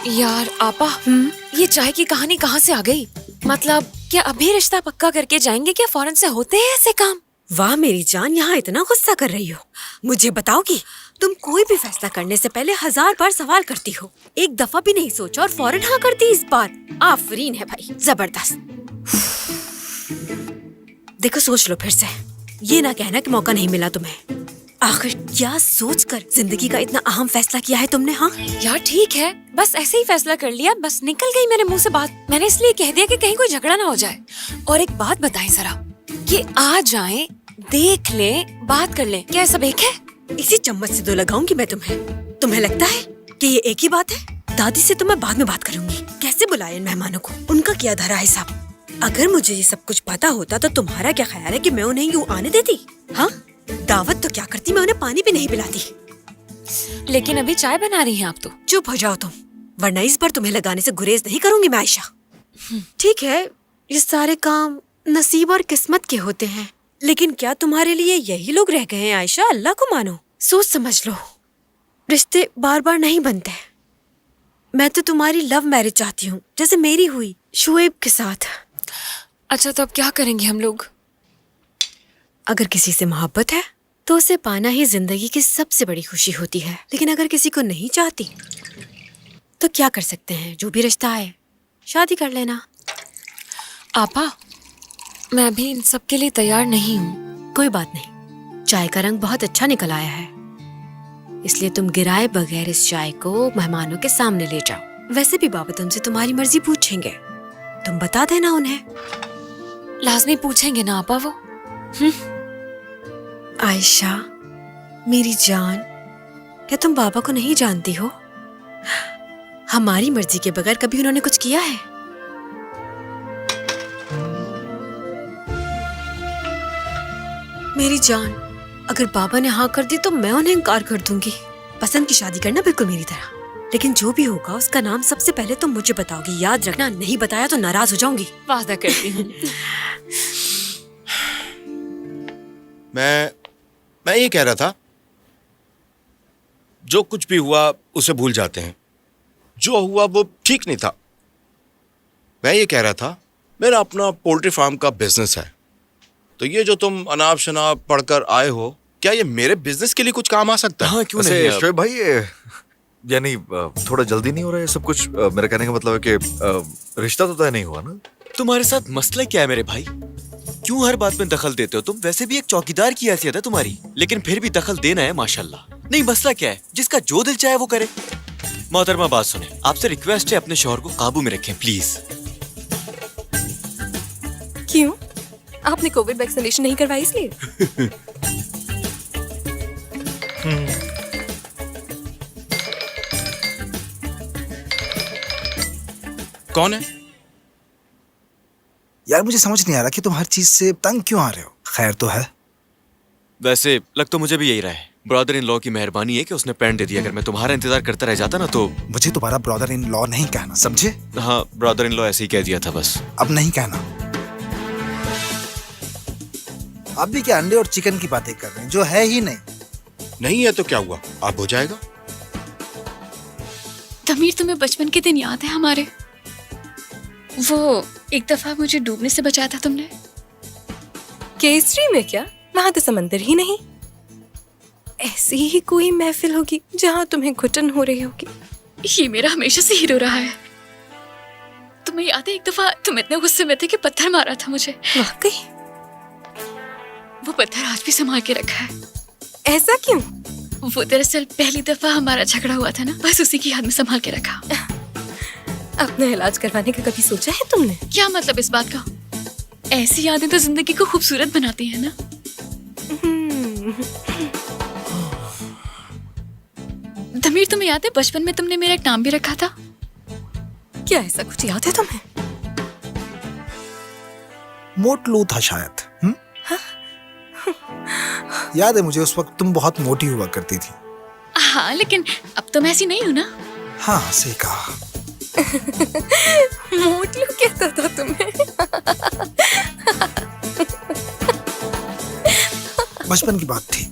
यार आपा, ये चाय की कहानी कहाँ से आ गई? मतलब क्या अभी रिश्ता पक्का करके जाएंगे क्या? फौरन से होते हैं ऐसे काम? वाह मेरी जान, यहाँ इतना गुस्सा कर रही हो। मुझे बताओगी, तुम कोई भी फैसला करने से पहले 1000 बार सवाल करती हो, एक दफा भी नहीं सोचा और फौरन हाँ करती इस बार। आफरीन है भाई, जबरदस्त। देखो सोच लो फिर से, ये ना कहना कि मौका नहीं मिला तुम्हें। आखिर क्या सोचकर जिंदगी का इतना अहम फैसला किया है तुमने? हाँ यार ठीक है, बस ऐसे ही फैसला कर लिया, बस निकल गई मेरे मुंह से बात। मैंने इसलिए कह दिया कि कहीं कोई झगड़ा ना हो जाए। और एक बात बताएं जरा, कि आ जाएं, देख ले, बात कर ले, क्या ऐसा एक है? इसी चम्मच से दो लगाऊंगी मैं तुम्हें। तुम्हें लगता है कि ये एक ही बात है? दादी से तो मैं बाद में बात करूंगी। कैसे बुलाए इन मेहमानों को, उनका क्या धरा हिसाब। अगर मुझे ये सब कुछ पता होता तो तुम्हारा क्या ख्याल है कि मैं उन्हें यूँ आने देती? हाँ, दावत तो क्या करती, मैं उन्हें पानी भी नहीं पिलाती। लेकिन अभी चाय बना रही हैं आप तो। चुप हो जाओ तुम, वरना इस बार तुम्हें लगाने से गुरेज नहीं करूंगी मैं आयशा। ठीक है, ये सारे काम नसीब और किस्मत के होते हैं, लेकिन क्या तुम्हारे लिए यही लोग रह गए हैं आयशा? अल्लाह को मानो, सोच समझ लो, रिश्ते बार बार नहीं बनते। मैं तो तुम्हारी लव मैरिज चाहती हूँ, जैसे मेरी हुई शुएब के साथ। अच्छा तो अब क्या करेंगे हम लोग? अगर किसी से मोहब्बत है तो उसे पाना ही जिंदगी की सबसे बड़ी खुशी होती है, लेकिन अगर किसी को नहीं चाहती तो क्या कर सकते हैं? जो भी रिश्ता आए शादी कर लेना। आपा, मैं अभी इन सब के लिए तैयार नहीं हूँ। कोई बात नहीं, चाय का रंग बहुत अच्छा निकल आया है, इसलिए तुम गिराए बगैर इस चाय को मेहमानों के सामने ले जाओ। वैसे भी बाबा तुमसे तुम्हारी मर्जी पूछेंगे, तुम बता देना उन्हें। लाजमी पूछेंगे ना आपा वो। आयशा मेरी जान, क्या तुम बाबा को नहीं जानती हो? हमारी मर्जी के बगैर कभी उन्होंने कुछ किया है? मेरी जान, अगर बाबा ने हाँ कर दी तो मैं उन्हें इनकार कर दूंगी। पसंद की शादी करना बिल्कुल मेरी तरह, लेकिन जो भी होगा उसका नाम सबसे पहले तुम मुझे बताओगी, याद रखना। नहीं बताया तो नाराज हो जाऊंगी। वादा करती हूँ। मैं ये कह रहा था, जो कुछ भी हुआ उसे भूल जाते हैं। जो हुआ वो ठीक नहीं था। मैं ये कह रहा था, मेरा अपना पोल्ट्री फार्म का बिजनेस है, तो ये जो तुम अनाप शनाप पढ़कर आए हो, क्या ये मेरे बिजनेस के लिए कुछ काम आ सकता है? हाँ क्यों नहीं शोएब भाई, यानी थोड़ा जल्दी नहीं हो रहा है सब कुछ? मेरा कहने का मतलब है कि रिश्ता तो तय नहीं हुआ ना। तुम्हारे साथ मसला क्या है मेरे भाई? क्यों हर बात में दखल देते हो तुम? वैसे भी एक चौकीदार की हैसियत है तुम्हारी, लेकिन फिर भी दखल देना है माशाल्लाह। नहीं, मसला क्या है? जिसका जो दिल चाहे वो करे। मोहतरमा बात सुने, आपसे रिक्वेस्ट है अपने शौहर को काबू में रखें प्लीज। क्यों? आपने कोविड वैक्सीनेशन नहीं करवाई इसलिए? कौन है? यार मुझे समझ नहीं आ रहा कि तुम हर चीज से तंग क्यों आ रहे हो। खैर तो है? वैसे लग तो मुझे भी यही रहा है। ब्रदर इन लॉ की मेहरबानी है कि उसने पैंट दे दिया। अगर मैं तुम्हारा इंतजार करता रह जाता ना तो। मुझे तुम्हारा ब्रदर इन लॉ नहीं कहना, समझे? हाँ, ब्रदर इन लॉ ऐसे ही कह दिया था बस। अब नहीं कहना। आप भी क्या अंडे और चिकन की बातें कर रहे हैं, जो है ही नहीं। नहीं है तो क्या हुआ, आप हो जाएगा। तमीर, तुम्हें बचपन के दिन याद है हमारे? वो एक दफा मुझे डूबने से बचाया था तुमने। केसरी में क्या? वहां तो समंदर ही नहीं। ऐसी ही कोई महफिल होगी जहां तुम्हें घुटन हो रही होगी। ये मेरा हमेशा से हीरो रहा है। तुम्हें याद है एक दफा तुम इतने गुस्से में थे कि पत्थर मारा था मुझे? वाकई? वो पत्थर आज भी संभाल के रखा है। ऐसा क्यों? वो दरअसल पहली दफा हमारा झगड़ा हुआ था ना, बस उसी की याद में संभाल के रखा। अपना इलाज करवाने का कभी सोचा है तुमने? क्या मतलब इस बात का? ऐसी यादें तो जिंदगी को खूबसूरत बनाती हैं ना। तमीर, तुम्हें याद है बचपन में तुमने मेरा एक नाम भी रखा था? क्या ऐसा कुछ याद है तुम्हें? मोटलू था शायद। याद है मुझे, उस वक्त तुम बहुत मोटी हुआ करती थी। हाँ, लेकिन अब तो मैं ऐसी नहीं हूँ ना। हाँ सही कहा। मोटलू कहता था तुम्हें? बचपन की बात थी।